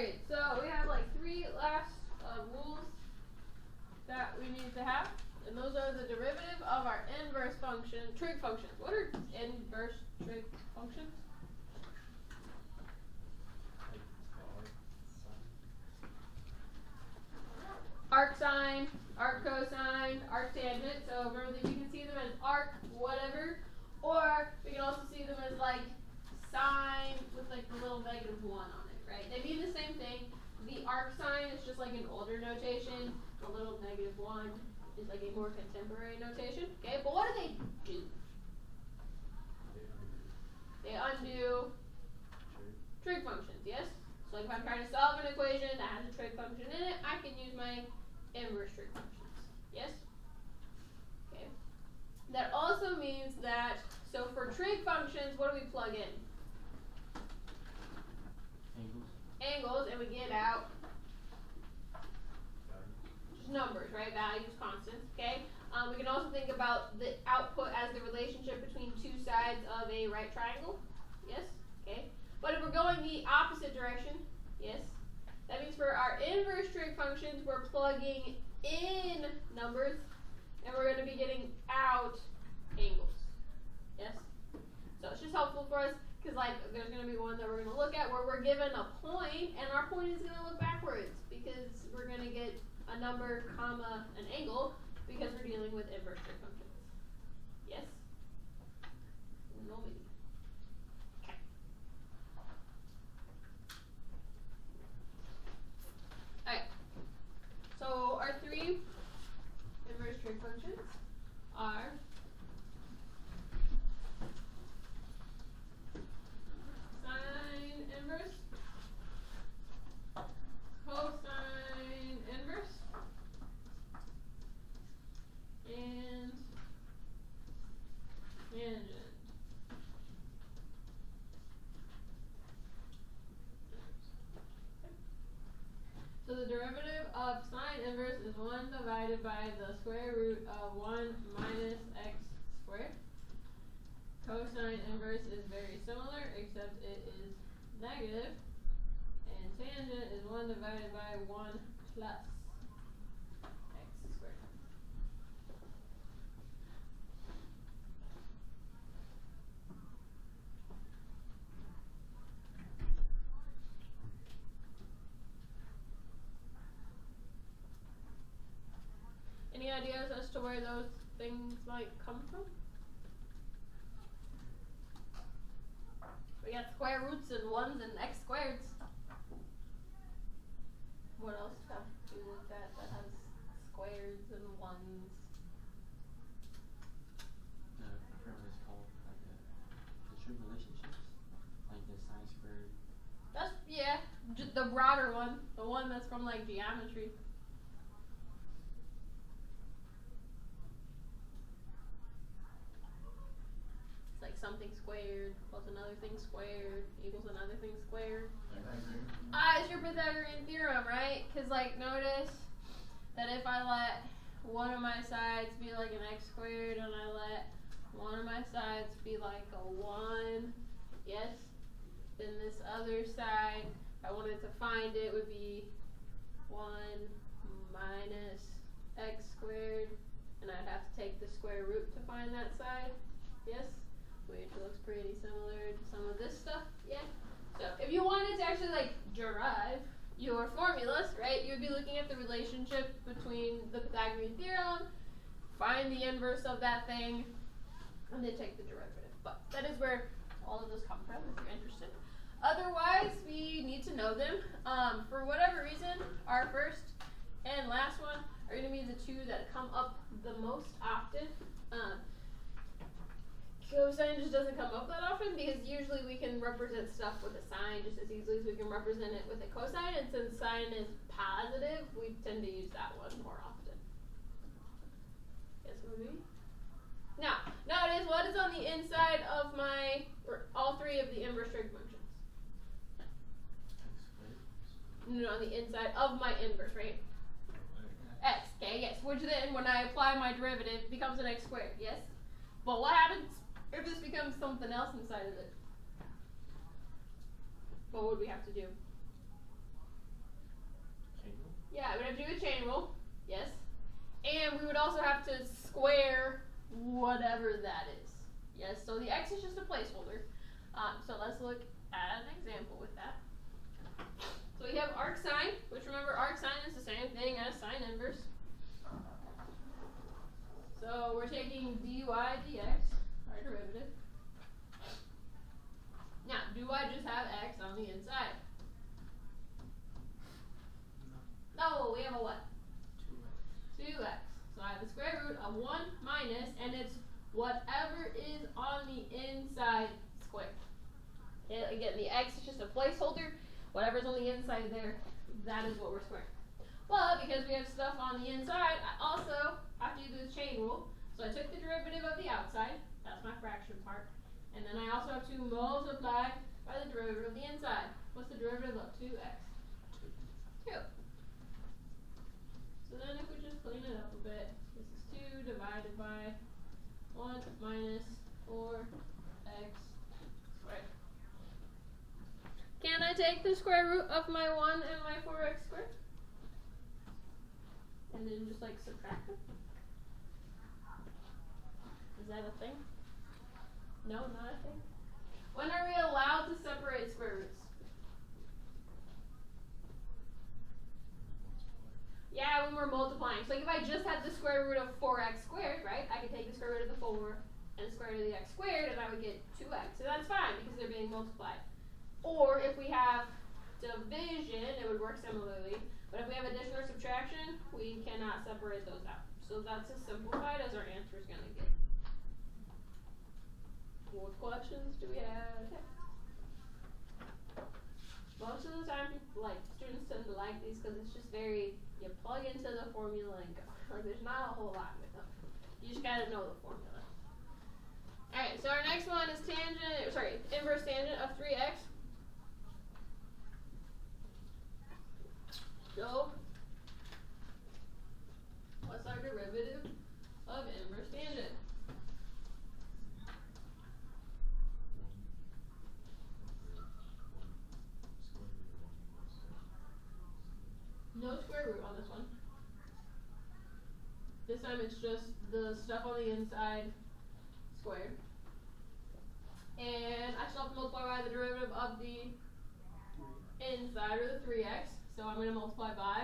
Alright, so we have like 3 last rules that we need to have. And those are the derivative of our inverse function, trig functions. What are inverse trig functions? Arc sine, arc cosine, arc tangent. So remember that you can see them as arc whatever, or we can also see them as like sine with like the little -1 on it, right? They mean the same thing. The arc sine is just like an older notation. The little -1 is like a more contemporary notation. Okay, but what do they do? They undo trig functions, yes? So like if I'm trying to solve an equation that has a trig function in it, I can use my inverse trig functions. Yes? Okay. That also means that, so for trig functions, what do we plug in? Angles, and we get out just numbers, right? Values, constants, okay? We can also think about the output as the relationship between 2 sides of a right triangle. Yes? Okay. But if we're going the opposite direction, yes? That means for our inverse trig functions, we're plugging in numbers, and we're going to be getting out angles. Yes? So it's just helpful for us, because like there's going to be one that we're going to look at where we're given a point, and our point is going to look backwards, because we're going to get a number, comma, an angle, because we're dealing with inverse trig functions. Yes? No maybe. Okay. Alright. So our 3 inverse trig functions are sine inverse, cosine inverse, and tangent. So the derivative of sine inverse is 1 divided by the square root of 1 minus x squared. Cosine inverse is very similar, except it is negative. And tangent is 1 divided by 1 plus x squared. Any ideas as to where those things might come from? We got square roots and 1s and x squareds. What else have we looked at that has squares and 1s? Whatever it's called, like the trig relationships, like the sine squared. That's, yeah, the broader one, the one that's from like geometry. It's like something squared plus another thing squared equals another thing squared. It's your Pythagorean theorem, right? Because like notice that if I let one of my sides be like an x squared and I let one of my sides be like a 1, yes? Then this other side, if I wanted to find it, would be 1 minus x squared, and I'd have to take the square root to find that side, yes? Which looks pretty similar to some of this stuff, yeah? So if you wanted to actually like derive your formulas, right, you'd be looking at the relationship between the Pythagorean theorem, find the inverse of that thing, and then take the derivative. But that is where all of those come from if you're interested. Otherwise, we need to know them. For whatever reason, our first and last one are going to be the 2 that come up the most often. Cosine just doesn't come up that often because usually we can represent stuff with a sine just as easily as we can represent it with a cosine, and since sine is positive, we tend to use that one more often. Yes, maybe? Now, notice what is on the inside of my, or all 3 of the inverse trig functions? No, on the inside of my inverse, right? X, okay, yes, which then when I apply my derivative becomes an x squared, yes? But what happens if this becomes something else inside of it? What would we have to do? Yeah, we'd have to do a chain rule. Yes. And we would also have to square whatever that is. Yes, so the x is just a placeholder. So let's look at an example with that. So we have arc sine, which remember arc sine is the same thing as sine inverse. So we're taking dy dx, our derivative. Now, do I just have x on the inside? No, we have a what? 2x. So I have the square root of 1 minus, and it's whatever is on the inside squared. Okay, again, the x is just a placeholder. Whatever's on the inside there, that is what we're squaring. Well, because we have stuff on the inside, I also have to do this chain rule. So I took the derivative of the outside, that's my fraction part, and then I also have to multiply by the derivative of the inside. What's the derivative of 2x? 2. So then if we just clean it up a bit, this is 2 divided by 1 minus 4x squared. Can I take the square root of my 1 and my 4x squared? And then just like subtract them? Is that a thing? No, not a thing? When are we allowed to separate square roots? Yeah, when we're multiplying. So like if I just had the square root of 4x squared, right? I could take the square root of the 4 and the square root of the x squared, and I would get 2x. So that's fine because they're being multiplied. Or if we have division, it would work similarly. But if we have addition or subtraction, we cannot separate those out. So that's as simplified as our answer is going to get. What questions do we have? Okay. Most of the time, students tend to like these because it's just very, you plug into the formula and go. Like there's not a whole lot with them. You just gotta know the formula. Alright, so our next one is inverse tangent of 3x. So, what's our derivative of inverse tangent? No square root on this one. This time it's just the stuff on the inside squared. And I still have to multiply by the derivative of the inside, or the 3x. So I'm going to multiply by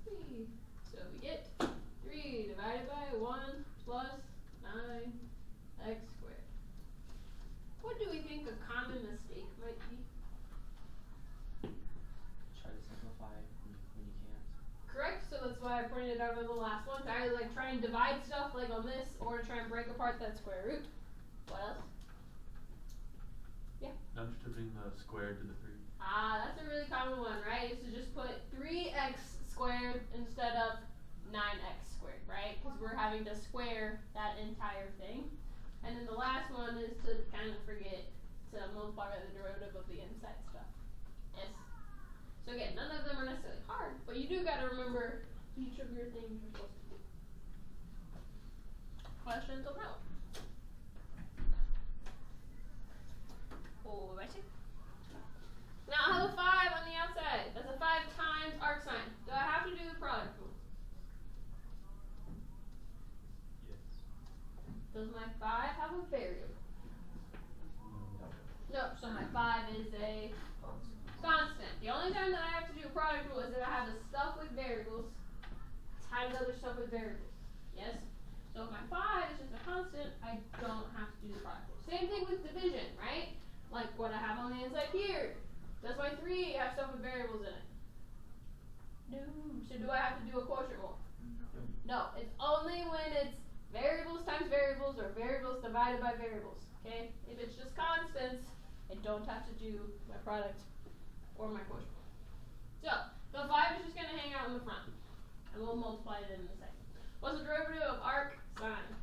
3. So we get 3 divided by 1 plus 9x squared. What do we think a common mistake might be? Try to simplify when you can't. Correct, so that's why I pointed it out on the last one. To either try and divide stuff like on this, or to try and break apart that square root. What else? Yeah? Not just to bring the square to the 3. Ah, that's a really common one, right? Is to just put 3x squared instead of 9x squared, right? Because we're having to square that entire thing. And then the last one is to kind of forget to multiply by the derivative of the inside stuff. Yes. So again, none of them are necessarily hard, but you do got to remember each of your things you're supposed to do. Questions on that one? Oh, right. Now I have a 5 on the outside. That's a 5 times arc sine. Do I have to do the product rule? Yes. Does my 5 have a variable? No. No, so my 5 is a constant. The only time that I have to do a product rule is if I have the stuff with variables times other stuff with variables. Yes? So if my 5 is just a constant, I don't have to do the product rule. Same thing with division, right? Like what I have on the inside here. Does my 3 have stuff with variables in it? No. So do I have to do a quotient rule? No. It's only when it's variables times variables or variables divided by variables. Okay? If it's just constants, I don't have to do my product or my quotient rule. So the 5 is just going to hang out in the front. And we'll multiply it in a second. What's the derivative of arc sine?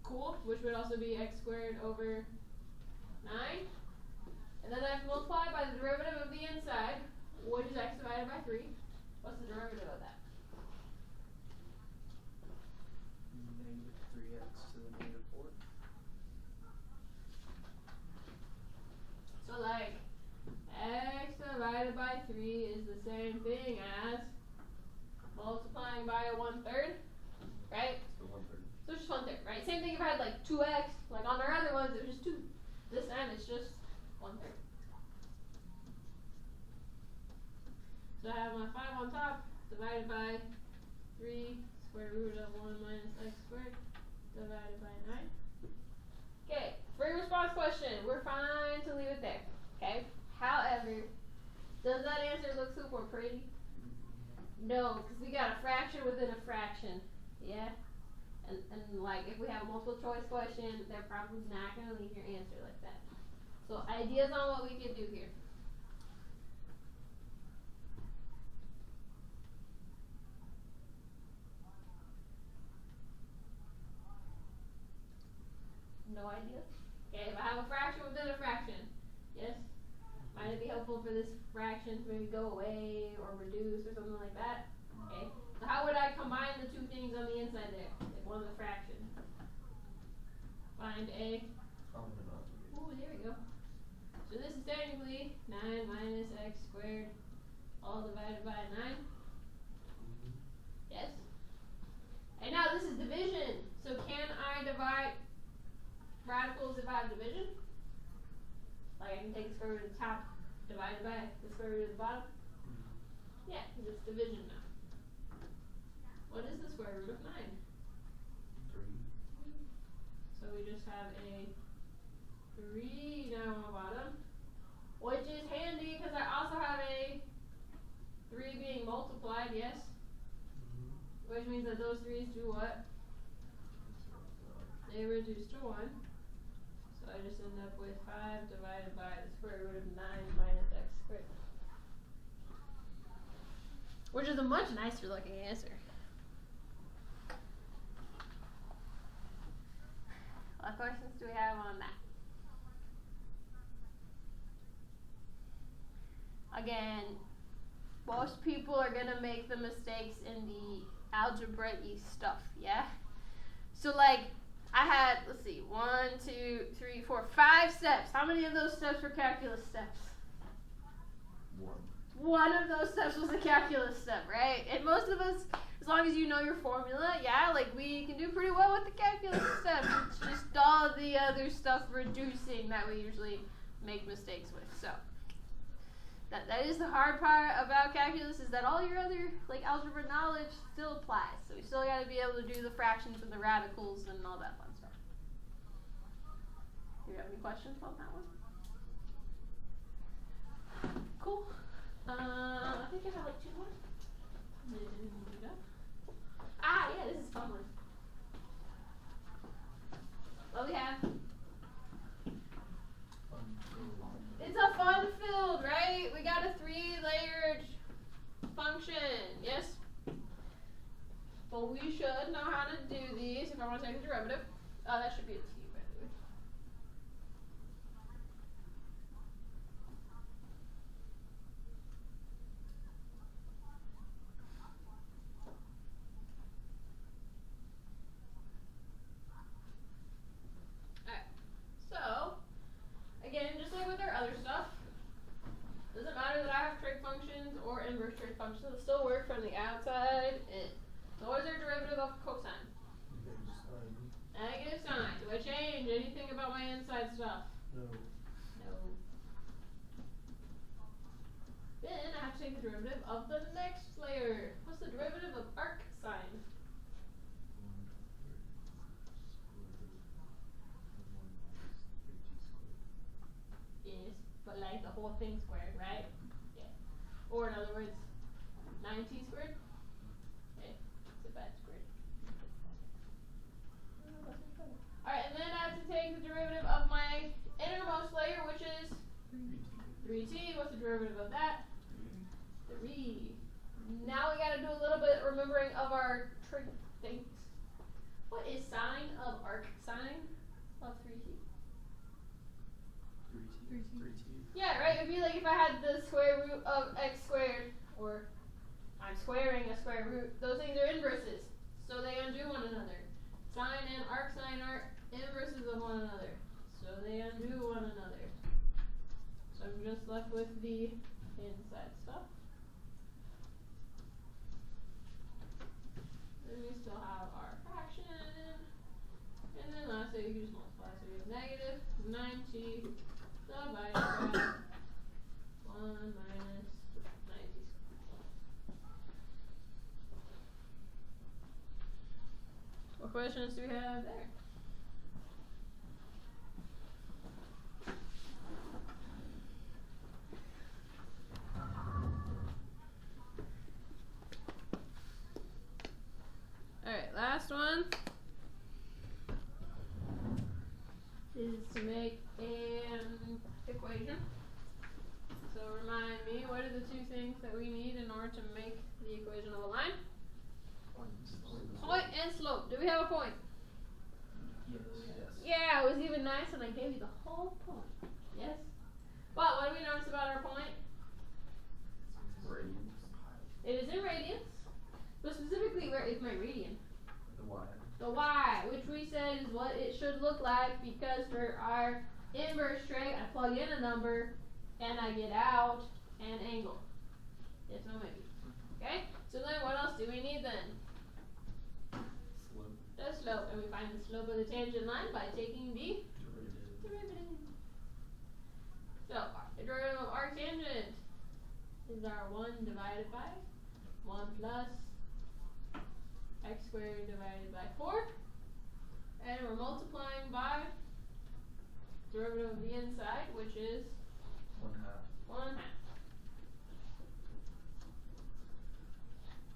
Cool, which would also be x squared over 9. And then I have to multiply by the derivative of the inside, which is x divided by 3. What's the derivative of that? Negative 3x to the negative 1/3, right? So 1/3. So it's just 1/3, right? Same thing if I had like 2x, like on our other ones it was just 2. This time it's just 1/3. So I have my 5 on top, divided by 3 square root of 1 minus x squared, divided by 9. Okay, free response question. We're fine to leave it there. Okay? However, does that answer look super pretty? No, because we got a fraction within a fraction. Yeah? And like if we have a multiple choice question, they're probably not going to leave your answer like that. So ideas on what we can do here. No idea? Okay, if I have a fraction within a fraction, yes? Might it be helpful for this fraction to maybe go away or reduce or something like that? Okay, so how would I combine the two things on the inside there? If one's a fraction. Find a. Ooh, there we go. So this is technically 9 minus x squared all divided by 9. Yes? And now this is division. So can I divide radicals if I have division? Like I can take the square root of the top divided by the square root of the bottom? Yeah, because it's division now. What is the square root of 9? 3. So we just have a 3 down on the bottom, which is handy because I also have a 3 being multiplied, yes? Which means that those 3's do what? They reduce to 1. So I just end up with 5 divided by the square root of 9 minus x squared. Which is a much nicer looking answer. What questions do we have on that? Again, most people are going to make the mistakes in the algebra-y stuff, yeah? So like, I had, let's see, 1, 2, 3, 4, 5 steps. How many of those steps were calculus steps? 1. One of those steps was a calculus step, right? And most of us, as long as you know your formula, yeah, like we can do pretty well with the calculus steps. It's just all the other stuff reducing that we usually make mistakes with. So that is the hard part about calculus, is that all your other like algebra knowledge still applies. So we still got to be able to do the fractions and the radicals and all that fun stuff. Do you have any questions about that one? Cool. I think I have like 2 more. Ah, yeah, this is a fun one. What we have? It's a fun filled, right? We got a 3-layered function, yes? But we should know how to do these if I want to take the derivative. Oh, that should be a t, by the way. Alright, so, again, just like with our other stuff, doesn't matter that I have trig functions or inverse trig functions, it'll still work from the outside in. So what is our derivative of cosine? Negative sign. Do I change anything about my inside stuff? No. No. Then I have to take the derivative of the next layer. What's the derivative of arc sine? Yes, but like the whole thing squared, right? Yeah. Or in other words, 9t squared? Okay, it's a bad squared. Alright, and then I have to take the derivative of my innermost layer, which is 3t. What's the derivative of that? 3. Now we gotta do a little bit remembering of our trig things. What is sine of arc sine of 3t? 3t. Yeah, right? It'd be like if I had the square root of x squared, or I'm squaring a square root. Those things are inverses, so they undo one another. Sine and arcsine are inverses of one another, so they undo one another. So I'm just left with the inside stuff. And then lastly, you can just multiply. So we have negative 90 divided by 1 minus 90 squared. What questions do we have there? Alright, last one is to make an equation. So remind me, what are the two things that we need in order to make the equation of a line? Point and slope. Do we have a point? Yes. Yeah, it was even nice and I gave you the whole point. Yes? But what do we notice about our point? Radians. It is in radians. But specifically, where is my radian? The Y. The y, which we said is what it should look like, because for our inverse trig, I plug in a number and I get out an angle. Yes, no, maybe. Okay? So then what else do we need then? Slope. The slope. And we find the slope of the tangent line by taking the Derivative. derivative. So, the derivative of arctangent is our 1 divided by 1 plus x squared divided by 4. And we're multiplying by derivative of the inside, which is 1/2. 1/2.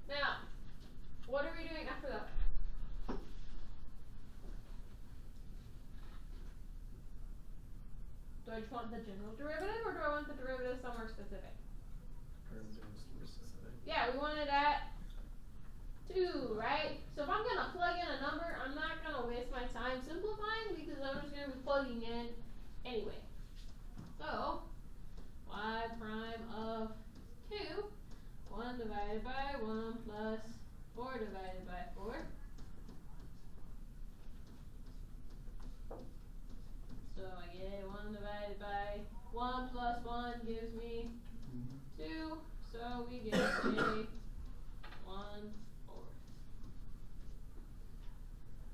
Now, what are we doing after that? Do I just want the general derivative, or do I want the derivative somewhere specific? Derivative is more specific. Yeah, we want it at 2, right? So if I'm going to plug in a number, I'm not going to waste my time simplifying, because I'm just going to be plugging in anyway. So, y prime of 2, 1 divided by 1 plus 4 divided by 4. So I get 1 divided by 1 plus 1 gives me 2. So we get a 1/4.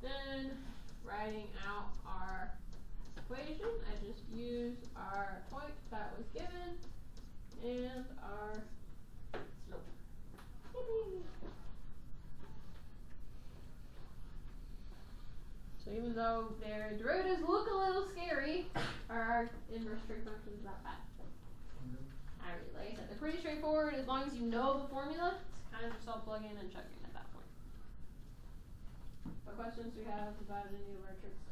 Then, writing out our equation, I just use our point that was given and our slope. Yippee. So even though their derivatives look a little scary, our inverse trig function is not bad. I really, like I said, they're pretty straightforward as long as you know the formula. It's kind of just all plug in and chuck in at that point. What questions do we have about any of our tricks?